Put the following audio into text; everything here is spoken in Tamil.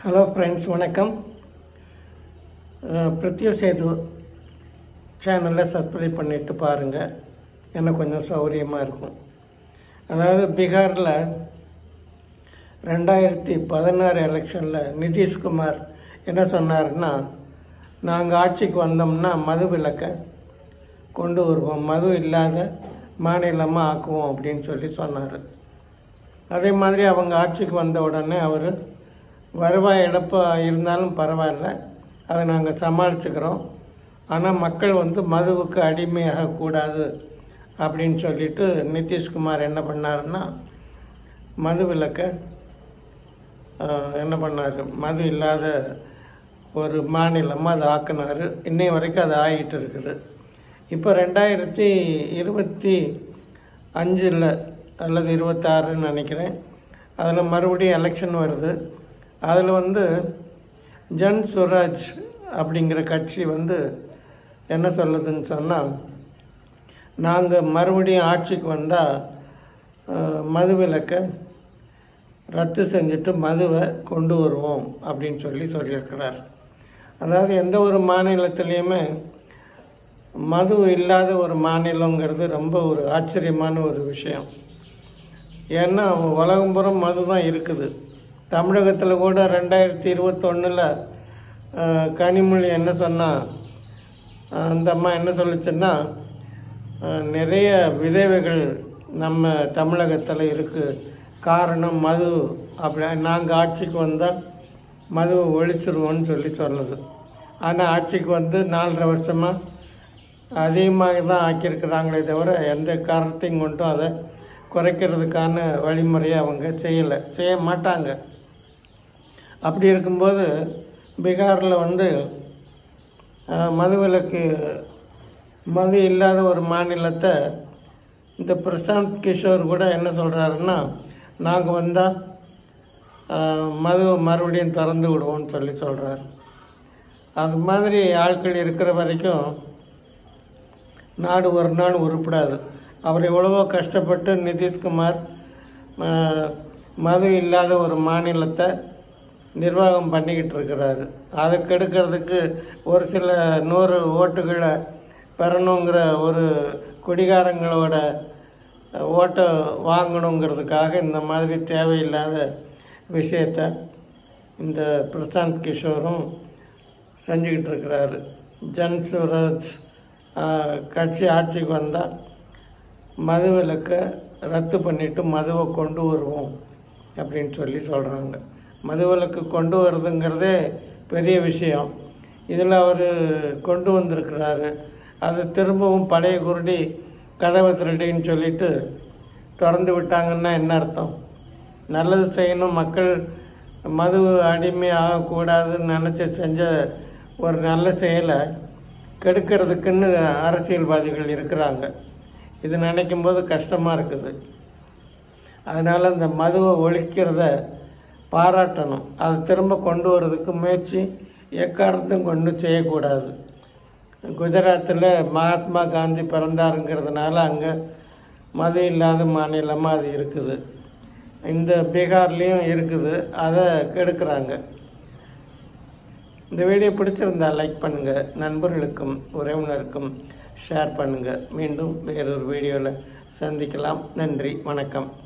ஹலோ ஃப்ரெண்ட்ஸ், வணக்கம். பிருத்வி சேது சேனலில் சப்ஸ்கிரைப் பண்ணிவிட்டு பாருங்கள். எனக்கு கொஞ்சம் சௌகரியமாக இருக்கும். அதாவது பீகாரில் 2016 எலெக்ஷனில் நிதிஷ்குமார் என்ன சொன்னார்னா, நாங்கள் ஆட்சிக்கு வந்தோம்னா மது விலக்கை கொண்டு வருவோம், மது இல்லாத மாநிலமாக ஆக்குவோம் அப்படின்னு சொல்லி சொன்னார். அதே மாதிரி அவங்க ஆட்சிக்கு வந்த உடனே அவர் வருவாய் இழப்பு இருந்தாலும் பரவாயில்ல, அதை நாங்கள் சமாளிச்சுக்கிறோம், ஆனால் மக்கள் மதுவுக்கு அடிமையாகக்கூடாது அப்படின்னு சொல்லிட்டு நிதிஷ்குமார் என்ன பண்ணாருன்னா, மது விலக்கை என்ன பண்ணார், மது இல்லாத ஒரு மாநிலமாக அதை ஆக்கினார். இன்னை வரைக்கும் அது ஆகிட்டு இருக்குது. இப்போ 2025 அல்லது 26 நினைக்கிறேன், அதில் மறுபடியும் எலெக்ஷன் வருது. அதில் ஜன் சுராஜ் அப்படிங்கிற கட்சி என்ன சொல்லுதுன்னு சொன்னால், நாங்கள் மறுபடியும் ஆட்சிக்கு வந்தால் மது விலக்கை ரத்து செஞ்சுட்டு மதுவை கொண்டு வருவோம் அப்படின்னு சொல்லியிருக்கிறார். அதாவது எந்த ஒரு மாநிலத்திலையுமே மது இல்லாத ஒரு மாநிலங்கிறது ரொம்ப ஒரு ஆச்சரியமான ஒரு விஷயம். ஏன்னா உலகம்புறம் மது தான் இருக்குது. தமிழகத்தில் கூட 2021 கனிமொழி என்ன சொன்னால், அந்த அம்மா என்ன சொல்லிச்சுன்னா, நிறைய விதவைகள் நம்ம தமிழகத்தில் இருக்குது, காரணம் மது, அப்படி நாங்கள் ஆட்சிக்கு வந்தால் மது ஒழிச்சிருவோன்னு சொல்லுது. ஆனால் ஆட்சிக்கு 4.5 வருஷமாக அதிகமாக தான் ஆக்கியிருக்கிறாங்களே தவிர எந்த காரணத்தையும் கொண்டும் அதை குறைக்கிறதுக்கான வழிமுறையை அவங்க செய்ய மாட்டாங்க. அப்படி இருக்கும்போது பீகாரில் மதுவிலக்கு மது இல்லாத ஒரு மாநிலத்தை இந்த பிரசாந்த் கிஷோர் கூட என்ன சொல்கிறாருன்னா, நாங்கள் வந்தால் மது மறுபடியும் திறந்து விடுவோம்னு சொல்கிறார். அது மாதிரி ஆட்கள் இருக்கிற வரைக்கும் நாடு ஒரு நாள் உருப்படாது. அவர் எவ்வளவோ கஷ்டப்பட்டு நிதிஷ்குமார் மது இல்லாத ஒரு மாநிலத்தை நிர்வாகம் பண்ணிக்கிட்டு இருக்கிறாரு. அதை கெடுக்கிறதுக்கு ஒரு சில 100 ஓட்டுகளை பெறணுங்கிற ஒரு குடிகாரங்களோட ஓட்டை வாங்கணுங்கிறதுக்காக இந்த மாதிரி தேவையில்லாத விஷயத்தை இந்த பிரசாந்த் கிஷோரும் செஞ்சுக்கிட்டு இருக்கிறாரு. ஜன் சுராஜ் கட்சி ஆட்சிக்கு வந்தால் மது விலக்கை ரத்து பண்ணிவிட்டு மதுவை கொண்டு வருவோம் அப்படின்னு சொல்கிறாங்க. மது விலக்கு கொண்டு வருதுங்கிறதே பெரிய விஷயம். இதில் அவர் கொண்டு வந்திருக்கிறாரு. அது திரும்பவும் பழைய குருடி கதவை திருடின்னு சொல்லிட்டு திறந்து விட்டாங்கன்னா என்ன அர்த்தம்? நல்லது செய்யணும், மக்கள் மது அடிமை ஆகக்கூடாதுன்னு நினச்சி செஞ்ச ஒரு நல்ல செயலை கெடுக்கிறதுக்குன்னு அரசியல்வாதிகள் இருக்கிறாங்க. இது நினைக்கும்போது கஷ்டமாக இருக்குது. அதனால் இந்த மதுவை ஒழிக்கிறத பாராட்டணும். அதை திரும்ப கொண்டு வர்றதுக்கு முயற்சி எக்காரணத்தையும் கொண்டு செய்யக்கூடாது. குஜராத்தில் மகாத்மா காந்தி பிறந்தாருங்கிறதுனால அங்கே மது இல்லாத மாநிலமாக அது இருக்குது. இந்த பீகார்லேயும் இருக்குது, அதை கெடுக்கிறாங்க. இந்த வீடியோ பிடிச்சிருந்தா லைக் பண்ணுங்கள், நண்பர்களுக்கும் உறவினருக்கும் ஷேர் பண்ணுங்கள். மீண்டும் வேறொரு வீடியோவில் சந்திக்கலாம். நன்றி, வணக்கம்.